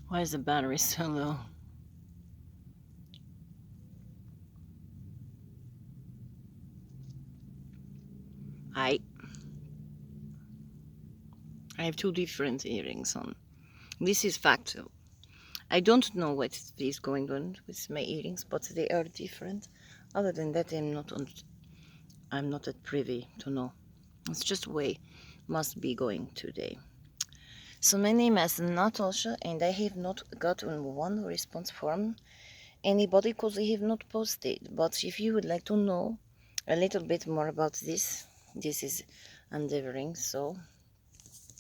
Why is the battery so low? I I have two different earrings on. This is factual. I don't know what is going on with my earrings, but they are different. Other than that, I'm not at privy to know. It's just way must be going today. So my name is Natasha, and I have not gotten one response from anybody because I have not posted. But if you would like to know a little bit more about this is endeavoring. So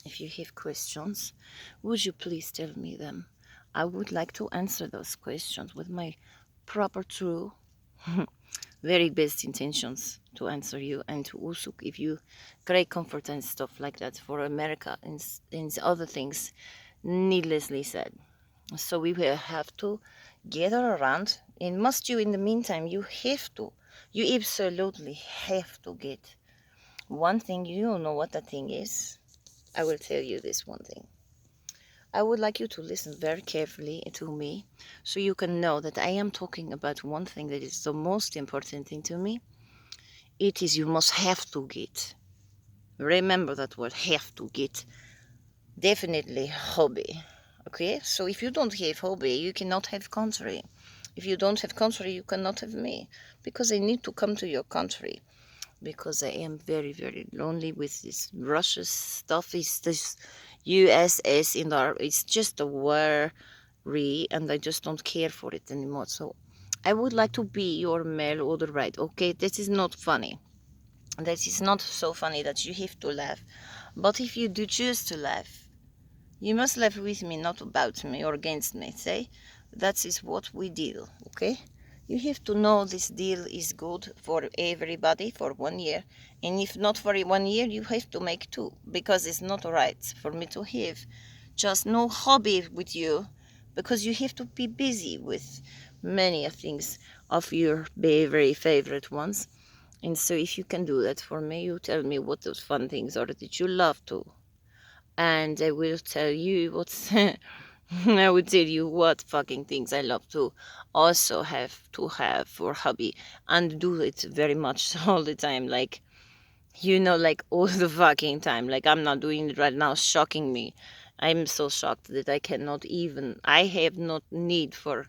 if you have questions, would you please tell me them? I would like to answer those questions with my proper, true, very best intentions to answer you and to also give you great comfort and stuff like that for America and other things, needlessly said. So we will have to gather around, and must you, in the meantime, you absolutely have to get one thing. You don't know what that thing is. I will tell you this one thing. I would like you to listen very carefully to me so you can know that I am talking about one thing that is the most important thing to me. It is you must have to get. Remember that word have to get. Definitely hobby. Okay? So if you don't have hobby, you cannot have country. If you don't have country, you cannot have me. Because I need to come to your country. Because I am very, very lonely with this Russia stuff. Is this USS in our? It's just a worry, and I just don't care for it anymore. So I would like to be your mail order right. Okay, this is not funny. That is not so funny that you have to laugh. But if you do choose to laugh, you must laugh with me, not about me or against me. Say, that is what we deal. Okay. You have to know this deal is good for everybody for 1 year. And if not for 1 year, you have to make two because it's not right for me to have just no hobby with you because you have to be busy with many things of your very favorite ones. And so if you can do that for me, you tell me what those fun things are that you love to. And I will tell you what's I would tell you what fucking things I love to also have for hobby and do it very much all the time. Like, like all the fucking time. Like, I'm not doing it right now, shocking me. I'm so shocked that I cannot even, I have not need for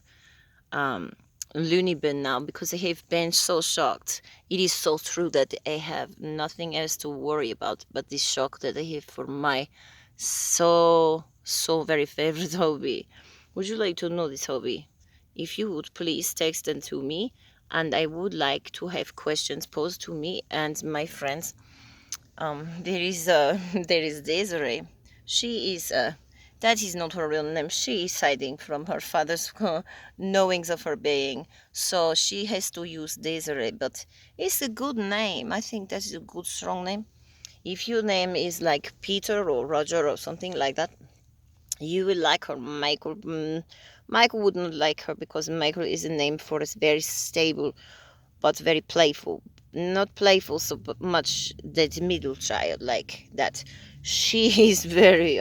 um loony bin now because I have been so shocked. It is so true that I have nothing else to worry about but this shock that I have for my so very favorite hobby. Would you like to know this hobby? If you would please text them to me, and I would like to have questions posed to me and my friends. There is there is Desiree. She is that is not her real name. She is hiding from her father's knowings of her being, so she has to use Desiree. But it's a good name. I think that is a good strong name. If your name is like Peter or Roger or something like that, you will like her. Michael. Michael would not like her because Michael is a name for a very stable but very playful. Not playful so much that middle child like that. She is very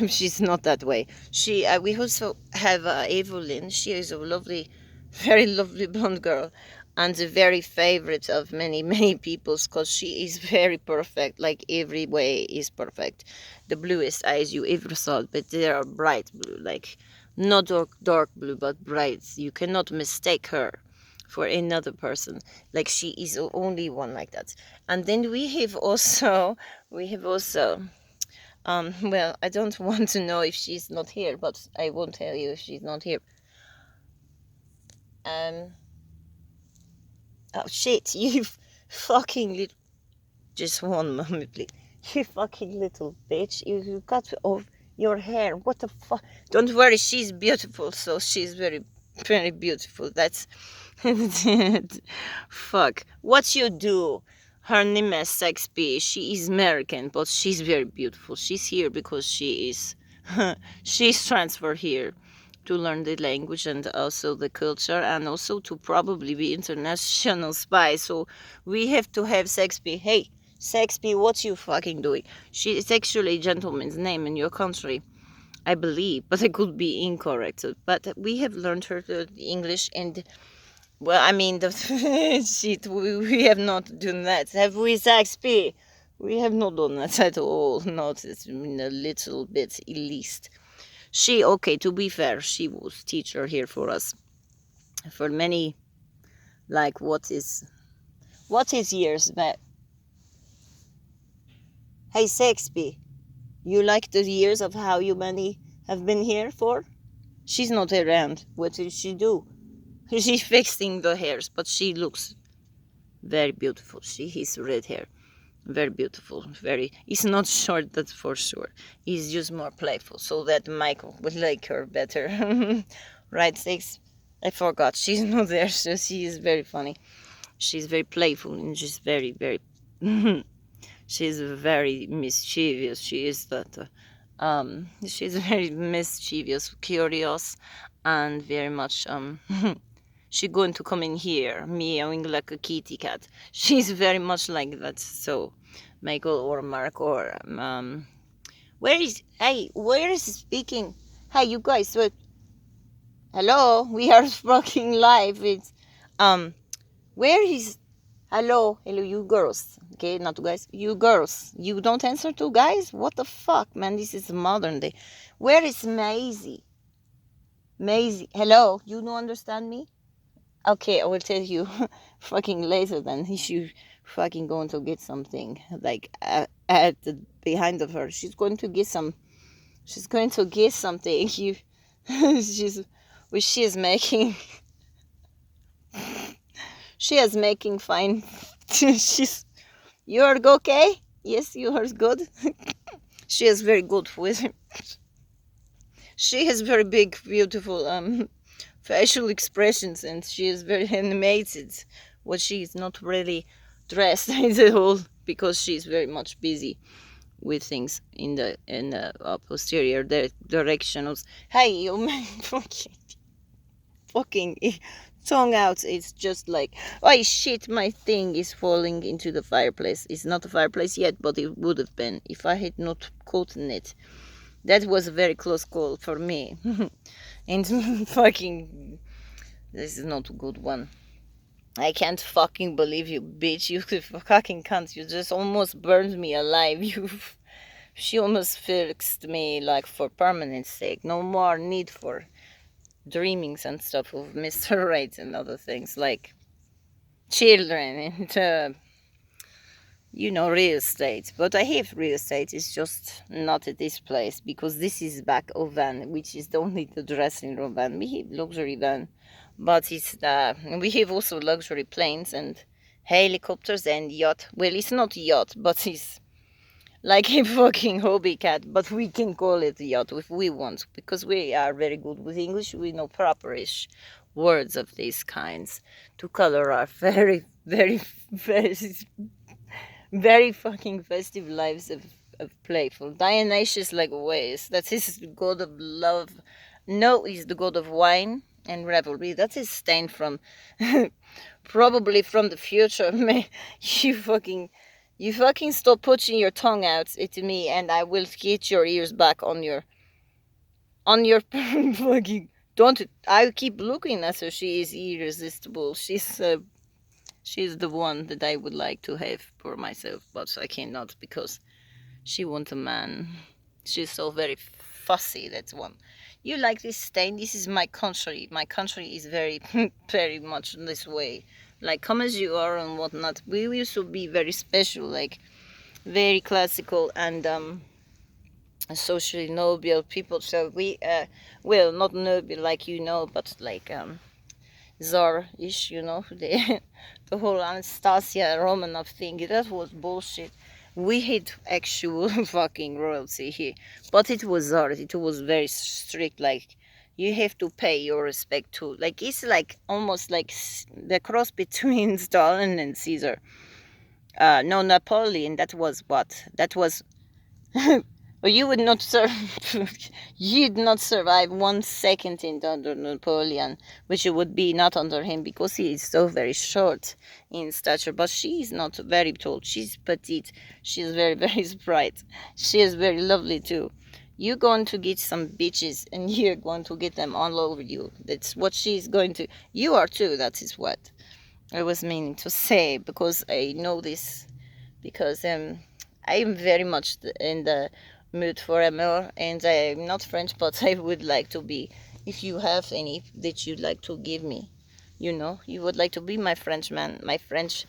she's not that way. She we also have Evelyn. She is a lovely, very lovely blonde girl, and a very favorite of many people's because she is very perfect. Like every way is perfect. The bluest eyes you ever saw, but they are bright blue, like not dark blue, but bright. You cannot mistake her for another person. Like she is the only one like that. And then we have also well, I don't want to know if she's not here, but I won't tell you if she's not here. Um, oh shit, you fucking little. Just one moment, please. You fucking little bitch. You got off your hair. What the fuck? Don't worry, she's beautiful, so she's very beautiful. That's. Fuck. What you do? Her name is Sexby. She is American, but she's very beautiful. She's here because she is. She's transferred here to learn the language and also the culture and also to probably be international spy. So we have to have Sexby. Hey, Sexby, what you fucking doing? She is actually a gentleman's name in your country. I believe, but I could be incorrect. But we have learned her the English, and well, I mean, the shit, we have not done that. Have we, Saxby? We have not done that at all. Not in a little bit, at least. She, okay, to be fair, she was teacher here for us for many, like, what is years back? Hey, Saxby, you like the years of how you many have been here for? She's not around. What did she do? She's fixing the hairs, but she looks very beautiful. She has red hair. Very beautiful. Very. It's not short, that's for sure. He's just more playful, so that Michael would like her better. Right, Six? I forgot. She's not there, so she is very funny. She's very playful and she's very, very. She's very mischievous. She is that. She's very mischievous, curious, and very much she going to come in here meowing like a kitty cat. She's very much like that. So Michael or Mark or where is speaking? Hey, you guys, hello, we are fucking live. It's where is hello, you girls. Okay, not guys, you girls. You don't answer to guys? What the fuck, man? This is modern day. Where is Maisie? Maisie, hello, you don't understand me? Okay, I will tell you fucking later then. She's fucking going to get something like at the behind of her. She's going to get something. You she is making she is making fine. She's you are okay? Yes, you are good. She is very good with she has very big, beautiful facial expressions, and she is very animated. What she is not really dressed at all because she is very much busy with things in the posterior directionals. Hey, you man, fucking tongue out. It's just like, oh shit, my thing is falling into the fireplace. It's not a fireplace yet, but it would have been if I had not caught in it. That was a very close call for me. And fucking, this is not a good one. I can't fucking believe you, bitch. You fucking can't. You just almost burned me alive. She almost fixed me like for permanent sake. No more need for dreamings and stuff of Mr. Right and other things like children and real estate. But I have real estate. It's just not at this place because this is back of van, which is only the dressing room van. We have luxury van, but we have also luxury planes and helicopters and yacht. Well, it's not yacht, but it's like a fucking hobby cat. But we can call it a yacht if we want because we are very good with English. We know properish words of these kinds to color our very, very, very very fucking festive lives of playful, Dionysius like ways. That is the god of love. No, he's the god of wine and revelry. That is stained from, probably from the future. Man, you fucking stop putting your tongue out at me, and I will get your ears back on your fucking. Don't. I keep looking at her. She is irresistible. She's the one that I would like to have for myself, but I cannot because she wants a man. She's so very fussy, that's one. You like this stain? This is my country. My country is very, very much this way. Like, come as you are and whatnot. We used to be very special, like, very classical and socially noble people. So we, well, not noble like but like, Tsar-ish, the whole Anastasia Romanov thing, that was bullshit. We had actual fucking royalty here, but it was Tsar. It was very strict. Like you have to pay your respect to. Like it's like almost like the cross between Stalin and Caesar. No, Napoleon. That was what? That was. But you would not you'd not survive 1 second under Napoleon, which it would be not under him because he is so very short in stature. But she is not very tall. She's petite. She's very, very bright. She is very lovely too. You're going to get some bitches and you're going to get them all over you. That's what she's going to. You are too. That is what I was meaning to say, because I know this, because I am very much in the mood for amour, and I'm not French, but I would like to be. If you have any that you'd like to give me, you would like to be my Frenchman, my French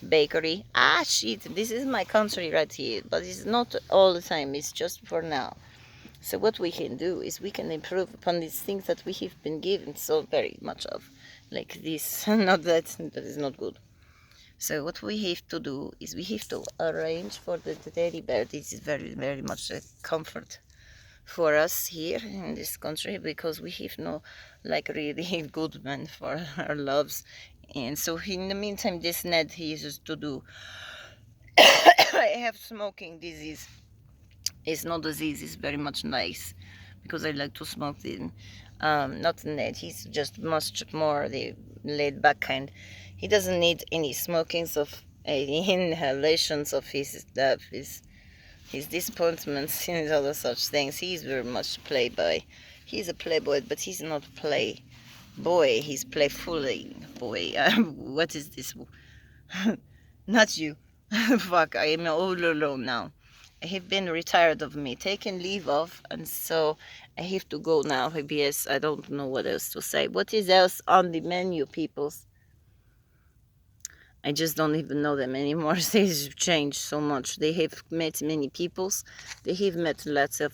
bakery. Ah, shit, this is my country right here, but it's not all the time, it's just for now. So what we can do is we can improve upon these things that we have been given so very much of, like this. Not that is not good. So what we have to do is we have to arrange for the teddy bear. This is very, very much a comfort for us here in this country, because we have no like really good man for our loves. And so in the meantime, this Ned he uses to do. I have smoking disease. It's not disease. It's very much nice because I like to smoke. Not Ned. He's just much more the laid back kind. He doesn't need any smokings of any inhalations of his stuff, his disappointments and other such things. He's very much a playboy. He's a playboy, but he's not a playboy. He's playfully boy. What is this? Not you. Fuck, I am all alone now. I have been retired of me, taken leave of, and so I have to go now. Yes, I don't know what else to say. What is else on the menu, peoples? I just don't even know them anymore. They've changed so much. They have met many peoples. They have met lots of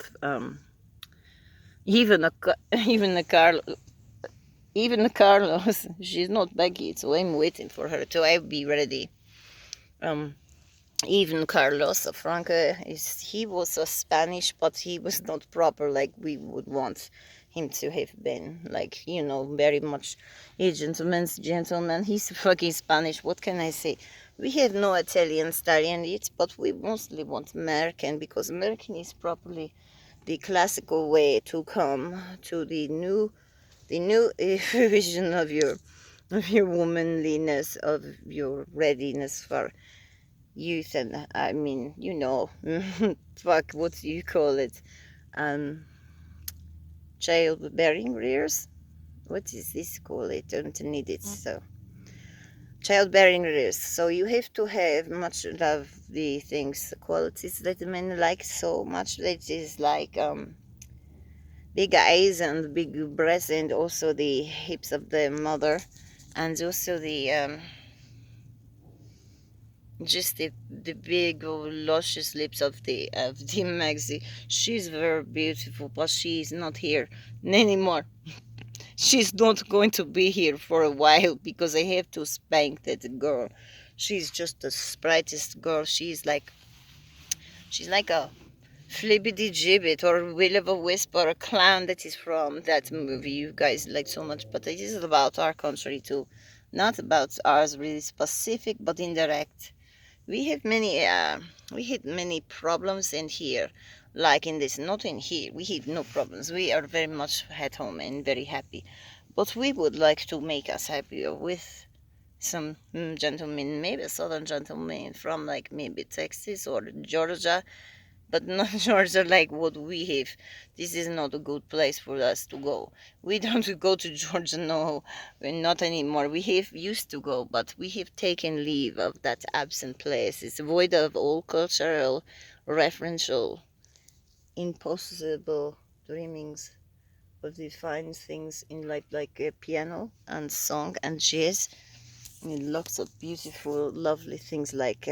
even a even a Carl even a Carlos. She's not back yet, so I'm waiting for her to I be ready. Even Carlos Franca he was a Spanish, but he was not proper like we would want him to have been. Like, very much a gentleman's gentleman. He's fucking Spanish. What can I say? We have no Italian stallion yet, but we mostly want American, because American is properly the classical way to come to the new vision of your womanliness, of your readiness for youth, and I mean, fuck, what do you call it? Um, Childbearing rears? What is this called? I don't need it. So, childbearing rears. So you have to have much of the things, qualities that men like so much. That is like big eyes and big breasts, and also the hips of the mother, and also the just the big luscious lips of the Maxi. She's very beautiful, but she's not here anymore. She's not going to be here for a while, because I have to spank that girl. She's just the sprightest girl. She's like a flibbity gibbet or will of a wisp or a clown that is from that movie you guys like so much. But it is about our country too, not about ours really specific, but indirect. We have many problems in here, like in this. Not in here, we have no problems. We are very much at home and very happy, but we would like to make us happier with some gentlemen, maybe southern gentlemen from like maybe Texas or Georgia, but not Georgia like what we have. This is not a good place for us to go. We don't go to Georgia, no, not anymore. We have used to go, but we have taken leave of that absent place. It's void of all cultural, referential, impossible dreamings of the fine things in life, like a piano and song and jazz, and lots of beautiful, lovely things like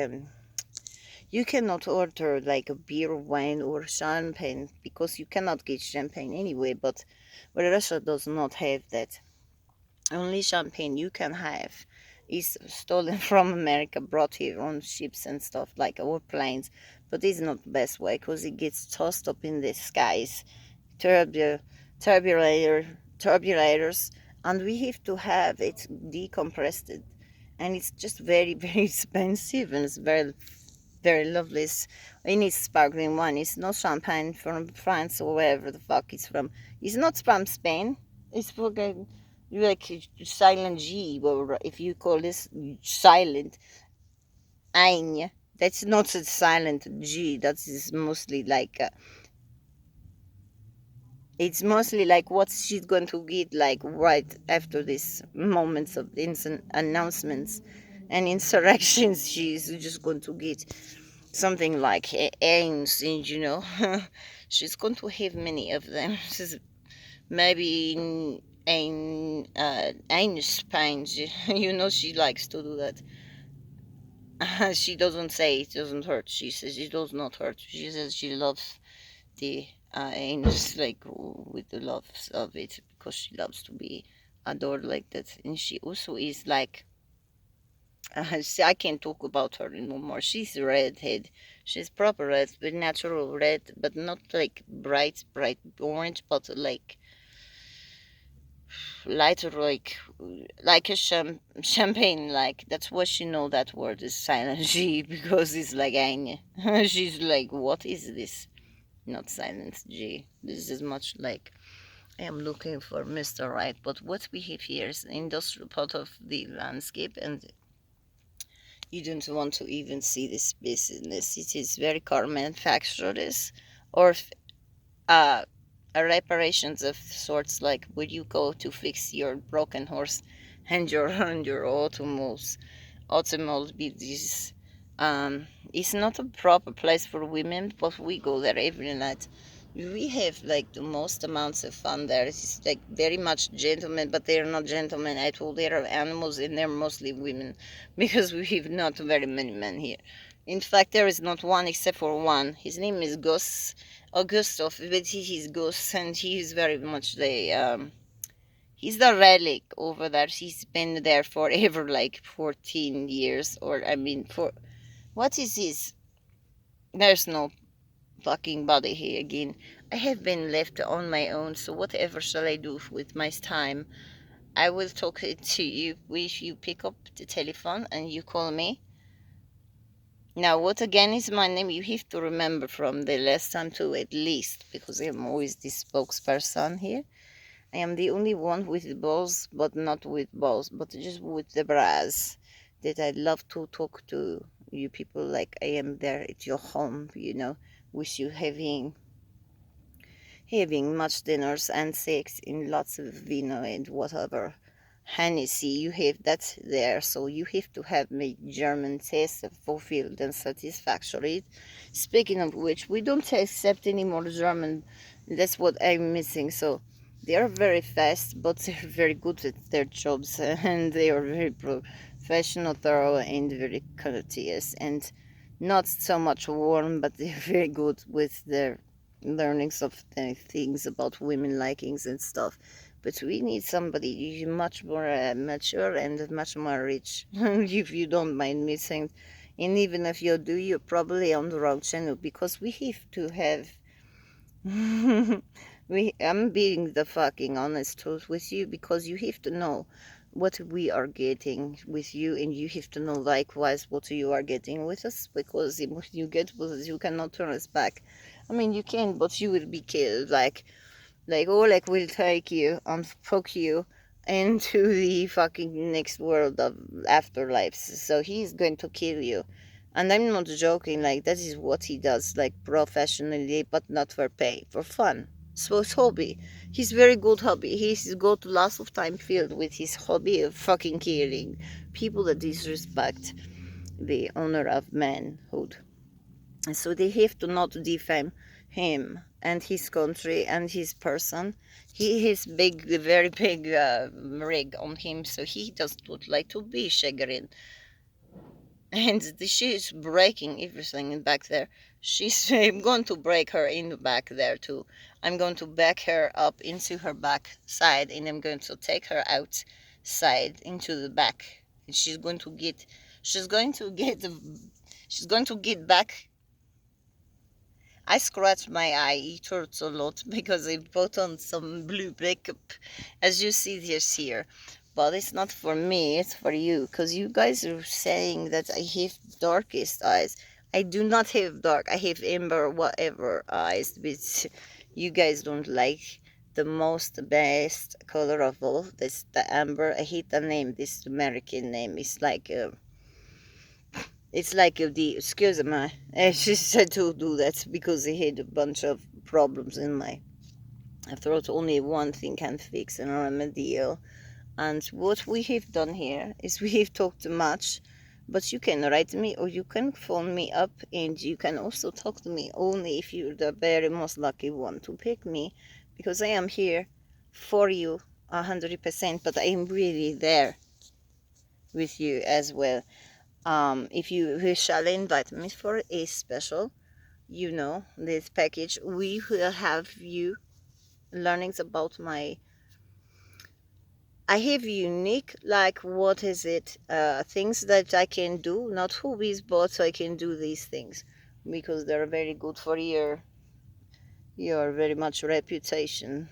you cannot order like a beer, wine, or champagne, because you cannot get champagne anyway. But Russia does not have that. Only champagne you can have is stolen from America, brought here on ships and stuff like our planes. But it's not the best way, because it gets tossed up in the skies, turbulators, and we have to have it decompressed. And it's just very, very expensive, and it's very very lovely. We need sparkling wine. It's not champagne from France or wherever the fuck it's from. It's not from Spain. It's fucking like silent G, or if you call this silent Ein. That's not a silent G. That is mostly like It's mostly like what she's going to get like right after these moments of instant announcements and insurrections. She's just going to get something like aims, and she's going to have many of them. Maybe in anus pains. She likes to do that. She doesn't say it doesn't hurt. She says it does not hurt. She says she loves the anus, like with the loves of it, because she loves to be adored like that. And she also is like, I can't talk about her anymore. She's a redhead. She's proper red, but natural red, but not like bright orange, but like lighter, like a champagne. Like that's what she know. That word is silent G because it's like ang. She's like, what is this? Not silent G. This is much like I am looking for Mr. Right. But what we have here is an industrial part of the landscape, and you don't want to even see this business. It is very car manufacturers or uh, reparations of sorts, like where you go to fix your broken horse and your automobiles. It's not a proper place for women, but we go there every night. We have like the most amounts of fun there. It's like very much gentlemen, but they're not gentlemen at all. They are animals, and they're mostly women because we have not very many men here. In fact, there is not one except for one. His name is Gus Augustov, but he is Gus, and he is very much he's the relic over there. He's been there forever, like 14 years, or I mean, for what is this? There's no fucking body here again. I have been left on my own, so whatever shall I do with my time? I will talk to you if you pick up the telephone and you call me. Now, what again is my name? You have to remember from the last time too, at least, because I'm always the spokesperson here. I am the only one with balls, but not with balls, but just with the bras. That I love to talk to you people like I am there at your home, with you having much dinners and sex in lots of vino and whatever. Hennessy, you have that there, so you have to have my German taste fulfilled and satisfactory. Speaking of which, we don't accept any more German. That's what I'm missing. So they are very fast, but they're very good at their jobs, and they are very professional, thorough, and very courteous, and not so much warm, but they're very good with their learnings of things about women likings and stuff. But we need somebody much more mature and much more rich, if you don't mind me saying. And even if you do, you're probably on the wrong channel, because we have to have. I'm being the fucking honest truth with you, because you have to know what we are getting with you, and you have to know likewise what you are getting with us, because if you get with us, you cannot turn us back. I mean, you can, but you will be killed. Like Oleg will take you and poke you into the fucking next world of afterlives. So he's going to kill you. And I'm not joking, like that is what he does, like professionally, but not for pay, for fun. So his hobby. His very good hobby. He's got lots of time filled with his hobby of fucking killing people that disrespect the honor of manhood. And so they have to not defame him and his country and his person. He has very big rig on him, so he does not like to be chagrin. And she is breaking everything back there. I'm going to break her in the back there too. I'm going to back her up into her back side, and I'm going to take her outside into the back. And she's going to get back. I scratched my eye, it hurts a lot, because I put on some blue makeup, as you see this here. But it's not for me, it's for you, because you guys are saying that I have darkest eyes. I do not have dark, I have amber whatever eyes, which you guys don't like. The most best color of all, that's the amber. I hate the name, this American name. It's like the excuse me. She said to do that because he had a bunch of problems in my After all, only one thing can fix and remedial. And what we have done here is we have talked much, but you can write me or you can phone me up, and you can also talk to me only if you're the very most lucky one to pick me, because I am here for you 100%, but I am really there with you as well. If you shall invite me for a special, this package, we will have you learnings about my. I have unique, like, what is it, things that I can do, not hobbies, but I can do these things because they're very good for your very much reputation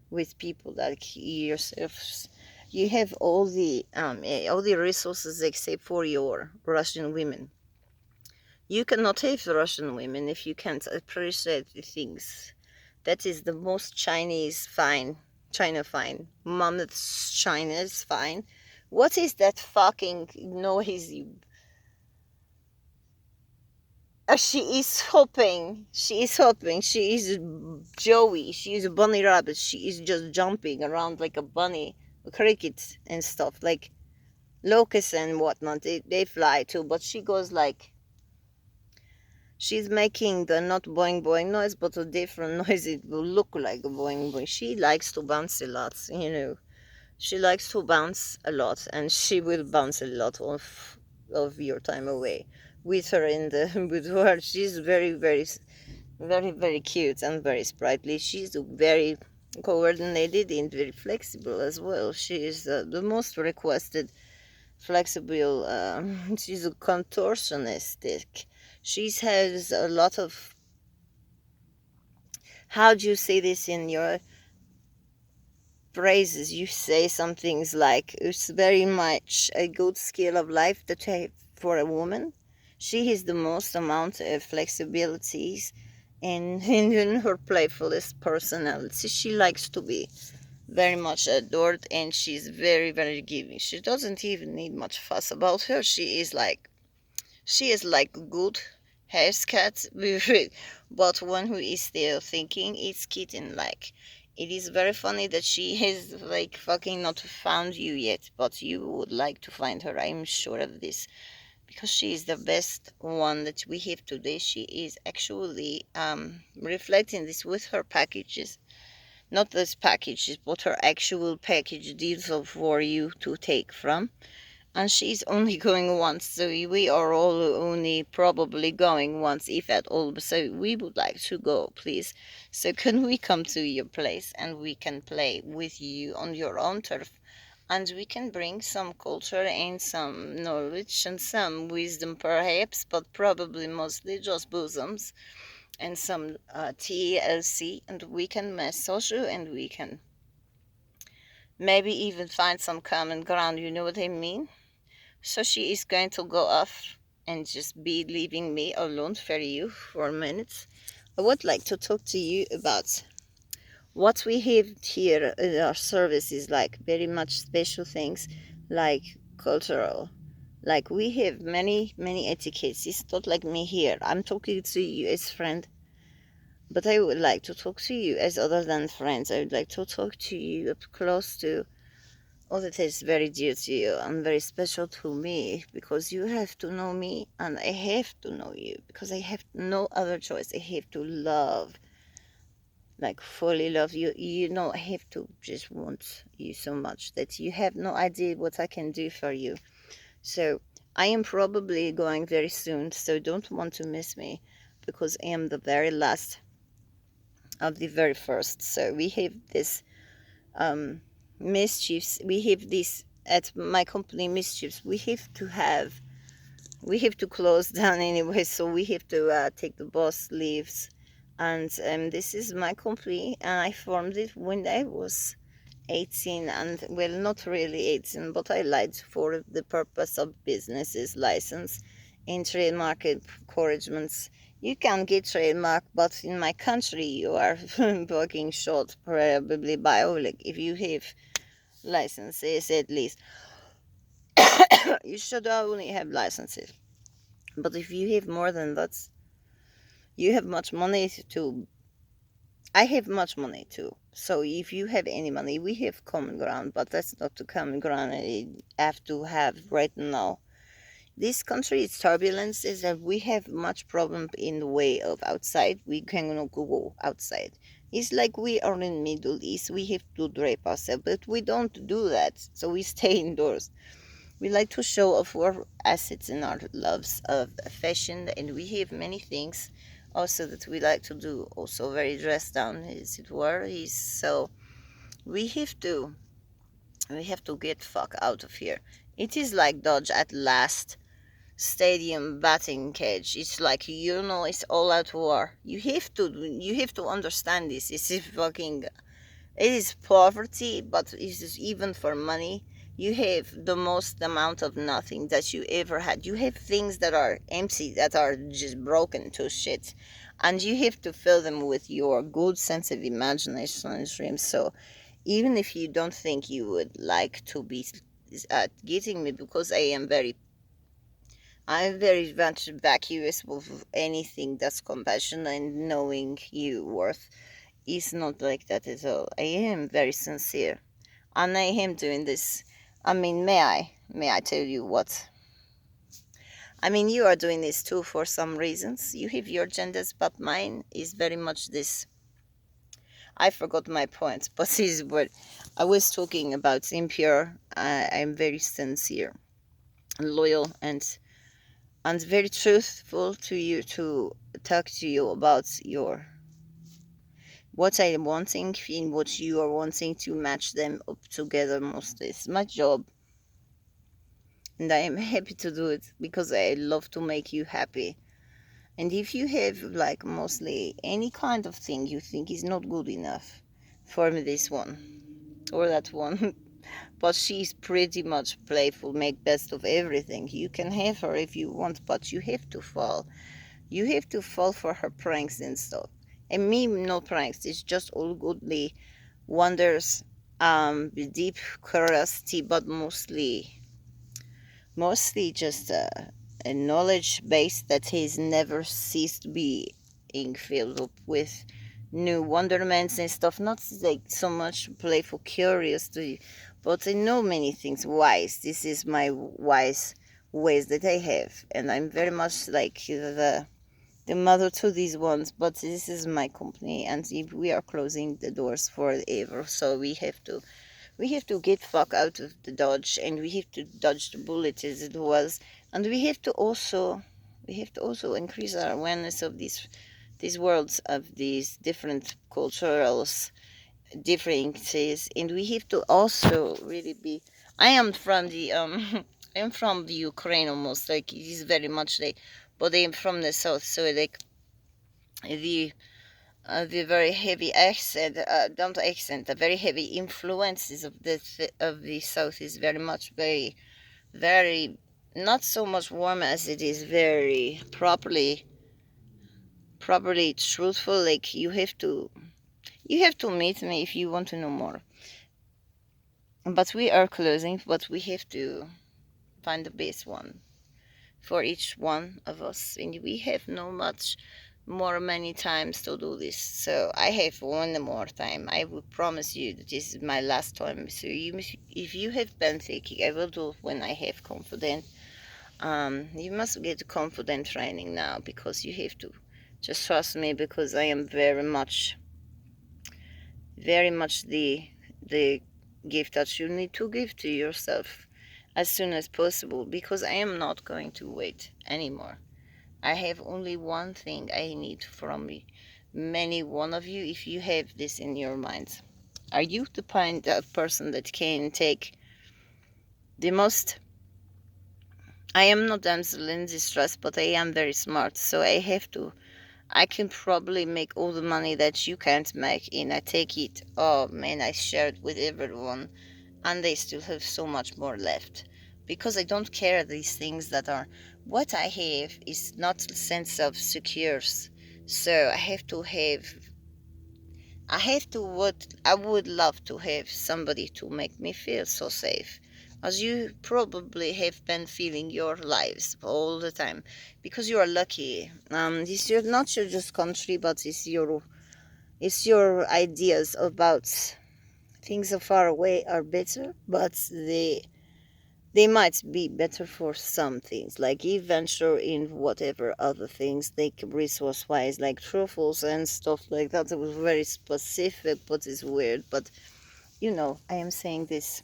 with people like yourselves. You have all the resources except for your Russian women. You cannot have Russian women if you can't appreciate the things. That is the most Chinese fine. China fine. Mammoth's China is fine. What is that fucking noisy? She is hopping. She is hopping. She is Joey. She is a bunny rabbit. She is just jumping around like a bunny. Crickets and stuff. Like locusts and whatnot. They fly too. But she goes like. She's making the not boing boing noise, but a different noise. It will look like a boing boing. She likes to bounce a lot. She likes to bounce a lot, and she will bounce a lot of your time away with her in the with her. She's very very very cute and very sprightly. She's very coordinated and very flexible as well. She is the most requested flexible. She's a contortionistic. She has a lot of. How do you say this in your phrases? You say some things like, it's very much a good skill of life that have for a woman. She has the most amount of flexibilities in her playfulest personality. She likes to be very much adored, and she's very very giving. She doesn't even need much fuss about her. She is like a good house cat, but one who is still thinking it's kitten like. It is very funny that she has like fucking not found you yet, but you would like to find her. I'm sure of this because she is the best one that we have today. She is actually reflecting this with her packages, not those packages, but her actual package deals for you to take from. And she's only going once, so we are all only probably going once, if at all. So we would like to go, please. So can we come to your place and we can play with you on your own turf? And we can bring some culture and some knowledge and some wisdom, perhaps, but probably mostly just bosoms and some TLC. And we can massage you, and we can maybe even find some common ground. You know what I mean? So she is going to go off and just be leaving me alone for you for minutes. I would like to talk to you about what we have here in our services, like very much special things, like cultural. Like we have many etiquettes. It's not like me here. I'm talking to you as friend, but I would like to talk to you as other than friends. I would like to talk to you up close to all that is very dear to you and very special to me, because you have to know me and I have to know you, because I have no other choice. I have to love, like fully love you. I have to just want you so much that you have no idea what I can do for you. So I am probably going very soon, so don't want to miss me, because I am the very last of the very first. So we have this mischiefs. We have this at my company, mischiefs. We have to close down anyway, so we have to take the boss leaves. And this is my company, and I formed it when I was 18, and well, not really 18, but I lied for the purpose of businesses license and trademark encouragements. You can get trademark, but in my country you are fucking short probably by like, if you have licenses at least. You should only have licenses, but if you have more than that, you have much money to I have much money too. So if you have any money, we have common ground, but that's not the common ground I have to have right now. This country's turbulence is that we have much problem in the way of outside. We cannot go outside. It's like we are in Middle East. We have to drape ourselves, but we don't do that. So we stay indoors. We like to show off our assets and our loves of fashion, and we have many things also that we like to do. Also very dressed down, as it were. Is so we have to get fuck out of here. It is like Dodge at last stadium batting cage. It's like, it's all out war. You have to understand this. It's fucking, it is poverty, but it is even for money. You have the most amount of nothing that you ever had. You have things that are empty, that are just broken to shit, and you have to fill them with your good sense of imagination and dreams. So even if you don't think you would like to be getting me, because I'm very much vacuous of anything that's compassion, and knowing you worth is not like that at all. I am very sincere, and I am doing this. I mean, may I tell you what? I mean, you are doing this too for some reasons. You have your agendas, but mine is very much this. I forgot my point, but this is what I was talking about. Impure. I'm very sincere, loyal, and very truthful to you, to talk to you about your what I'm wanting and what you are wanting, to match them up together. Mostly it's my job, and I am happy to do it because I love to make you happy. And if you have like mostly any kind of thing you think is not good enough for me, this one or that one, but she's pretty much playful, make best of everything, you can have her if you want, but you have to fall. You have to fall for her pranks and stuff. And me, no pranks. It's just all goodly wonders, deep curiosity, but mostly just a knowledge base that has never ceased being filled up with new wonderments and stuff. Not like so much playful curiosity, but I know many things wise. This is my wise ways that I have, and I'm very much like the mother to these ones, but this is my company, and if we are closing the doors forever, so we have to get fuck out of the dodge, and we have to dodge the bullet as it was, and we have to also increase our awareness of these worlds, of these different cultures differences, and we have to also really be. I am from the I'm from the Ukraine, almost like it is very much like, but I'm from the south, so like the very heavy accent, don't accent, the very heavy influences of the south is very much very not so much warm as it is very properly truthful. Like you have to meet me if you want to know more. But we are closing, but we have to find the best one for each one of us. And we have no much more many times to do this. So I have one more time. I will promise you that this is my last time. So if you have been thinking, I will do it when I have confidence. You must get confident training now, because you have to. Just trust me, because I am very much the gift that you need to give to yourself as soon as possible, because I am not going to wait anymore. I have only one thing I need from many one of you. If you have this in your mind, are you the kind of person that can take the most? I am not damsel in distress, but I am very smart, so I can probably make all the money that you can't make, and I take it. Oh man, I share it with everyone, and they still have so much more left, because I don't care these things that are. What I have is not a sense of secure, so I would love to have somebody to make me feel so safe, as you probably have been feeling your lives all the time, because you are lucky. This is not your just country, but It's your ideas about things so far away are better, but they might be better for some things. Like you venture in whatever other things, like resource wise, like truffles and stuff like that. It was very specific, but it's weird. But I am saying this,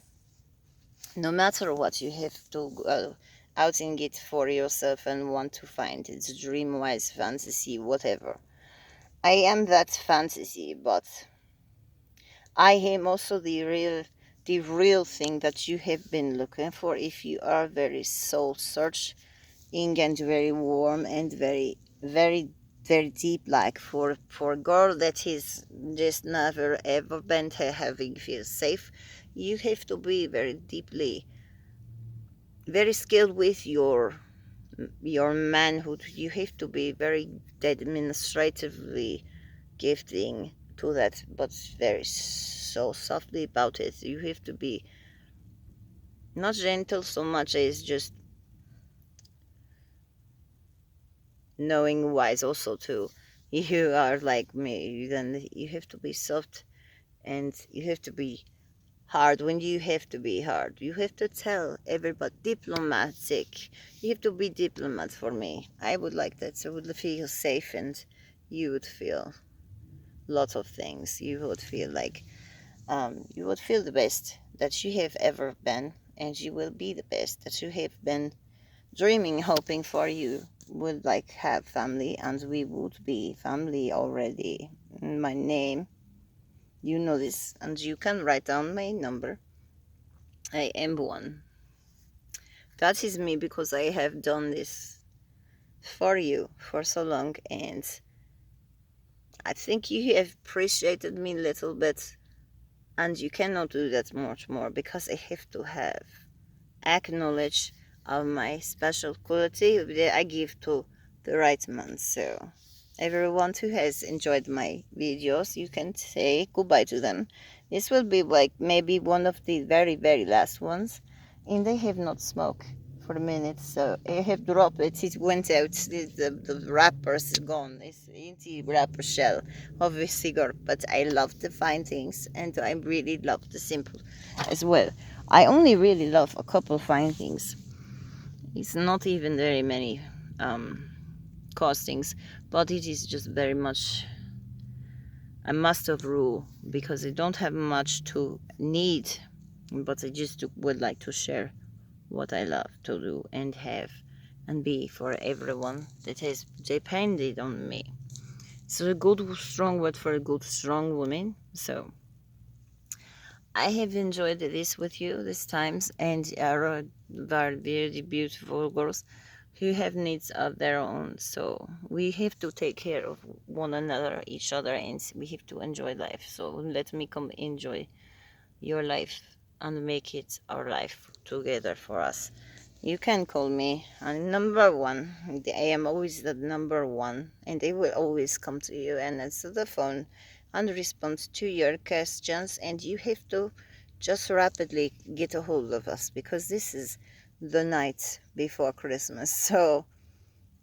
no matter what, you have to go out and get for yourself and want to find it's dream wise, fantasy, whatever. I am that fantasy, but I am also the real thing that you have been looking for if you are very soul searching and very warm and very, very, very deep, like for a girl that is just never ever been to having feel safe. You have to be very deeply, very skilled with your manhood. You have to be very administratively gifting to that, but very so softly about it. You have to be not gentle so much as just knowing wise also too. You are like me, then you have to be soft and you have to be hard when you have to be hard. You have to tell everybody diplomatic. You have to be diplomat for me. I would like that. So I would feel safe and you would feel lots of things. You would feel the best that you have ever been, and you will be the best that you have been dreaming, hoping for. You would like have family, and we would be family already. My name, you know this, and you can write down my number. I am one. That is me because I have done this for you for so long, and I think you have appreciated me a little bit, and you cannot do that much more because I have to have acknowledge of my special quality that I give to the right man. So everyone who has enjoyed my videos, you can say goodbye to them. This will be like maybe one of the very, very last ones, and they have not smoked for a minute, so I have dropped it. It went out. The wrapper is gone. It's in the wrapper shell of a cigar, but I love the fine things, and I really love the simple as well. I only really love a couple fine things. It's not even very many costings, but it is just very much a must-have rule because I don't have much to need, but I just would like to share what I love to do and have and be for everyone that has depended on me. So a good, strong word for a good, strong woman. So I have enjoyed this with you these times, and are very beautiful girls who have needs of their own. So we have to take care of one another, each other, and we have to enjoy life. So let me come enjoy your life and make it our life together for us. You can call me number one. I am always the number one, and I will always come to you and answer the phone and respond to your questions. And you have to just rapidly get a hold of us because this is the night before Christmas. So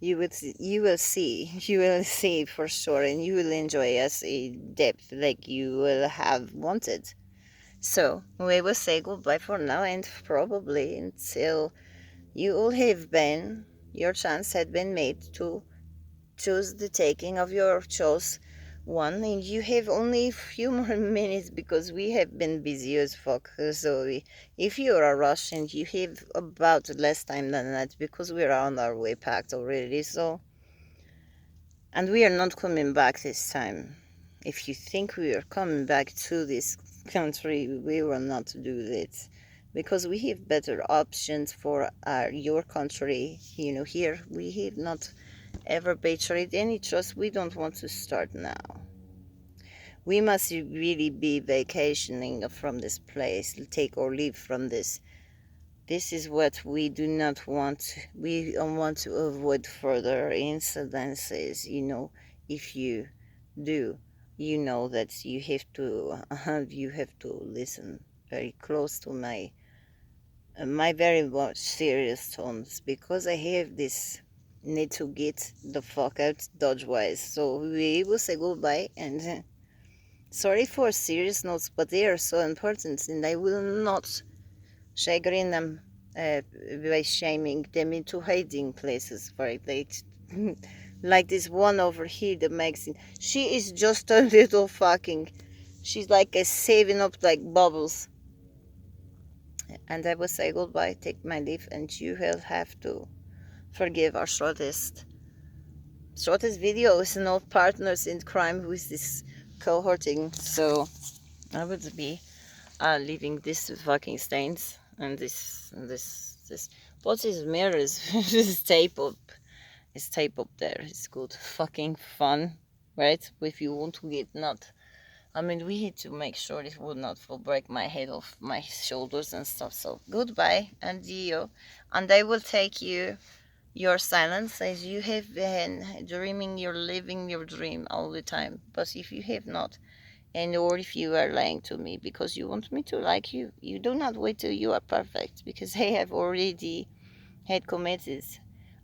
you will see for sure, and you will enjoy us in depth like you will have wanted. So we will say goodbye for now, and probably until you all have been, your chance had been made to choose the taking of your choice one, and you have only a few more minutes because we have been busy as fuck. So if you are a rush and you have about less time than that because we are on our way packed already, so and we are not coming back this time. If you think we are coming back to this country, we will not do it because we have better options for your country. Here we have not ever betrayed any trust. We don't want to start now. We must really be vacationing from this place, take or leave from this. This is what we do not want. We want to avoid further incidences. If you do, that you have to listen very close to my very much serious tones because I have this need to get the fuck out dodge wise. So we will say goodbye, and Sorry for serious notes, but they are so important, and I will not chagrin them by shaming them into hiding places for it. Like this one over here, the magazine. She is just a little fucking. She's like a saving up like bubbles. And I will say goodbye, take my leave, and you will have to forgive our shortest video is not partners in crime with this cohorting. So I would be leaving this fucking stains and this. What is mirrors? This tape up. It's tape up there. It's good fucking fun, right? If you want to get not. I mean, we need to make sure it would not fall break my head off my shoulders and stuff. So goodbye and you, and I will take your silence as you have been dreaming. You're living your dream all the time. But if you have not, and or if you are lying to me because you want me to like you, you do not wait till you are perfect, because I have already had committed,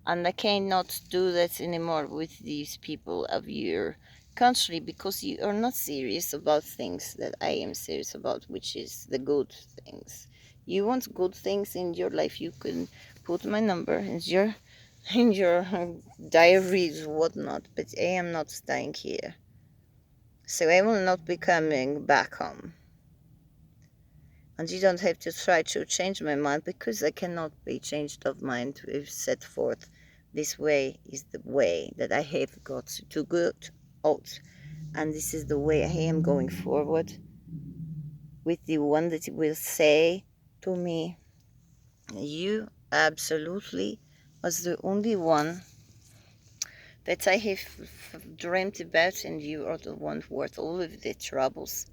and I cannot do that anymore with these people of your country, because you are not serious about things that I am serious about, which is the good things. You want good things in your life, you can put my number in your diaries, whatnot, but I am not staying here. So I will not be coming back home. And you don't have to try to change my mind, because I cannot be changed of mind if set forth. This way is the way that I have got to go out. And this is the way I am going forward, with the one that will say to me, you absolutely was the only one that I have dreamt about, and you are the one worth all of the troubles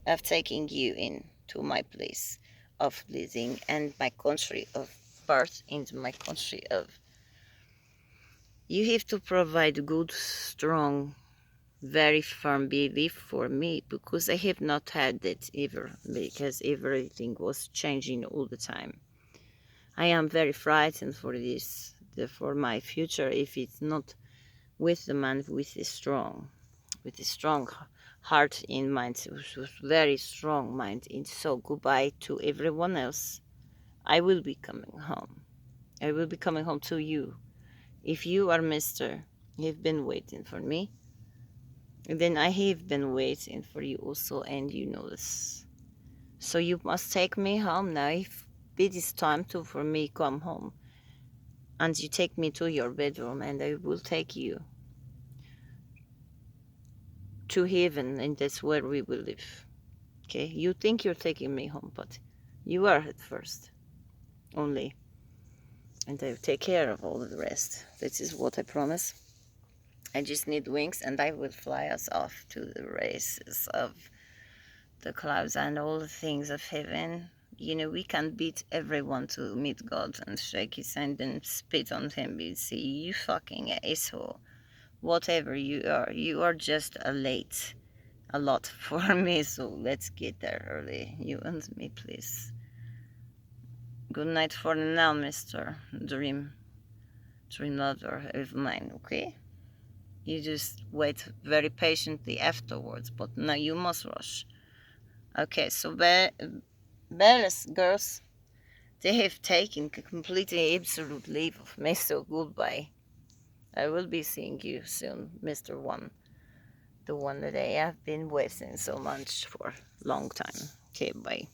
of taking you into my place of living and my country of birth, into my country of. You have to provide good, strong, very firm belief for me, because I have not had that ever, because everything was changing all the time. I am very frightened for this, for my future, if it's not with the man with a strong heart in mind, with very strong mind. And so goodbye to everyone else. I will be coming home. I will be coming home to you. If you are Mr. You've been waiting for me, then I have been waiting for you also, and you know this. So you must take me home now. If it is time to for me come home, and you take me to your bedroom, and I will take you to heaven, and that's where we will live. Okay? You think you're taking me home, but you are at first only. And I'll take care of all the rest. This is what I promise. I just need wings, and I will fly us off to the races of the clouds and all the things of heaven. You know, we can beat everyone to meet God and shake his hand and spit on him and say, you fucking asshole. Whatever you are just a lot for me, so let's get there early. You and me, please. Good night for now, Mr. Dream Lover of mine, okay? You just wait very patiently afterwards, but now you must rush. Okay, so Bellas girls, they have taken completely absolute leave of me, so goodbye. I will be seeing you soon, Mr. One. The one that I have been waiting so much for long time. Okay, bye.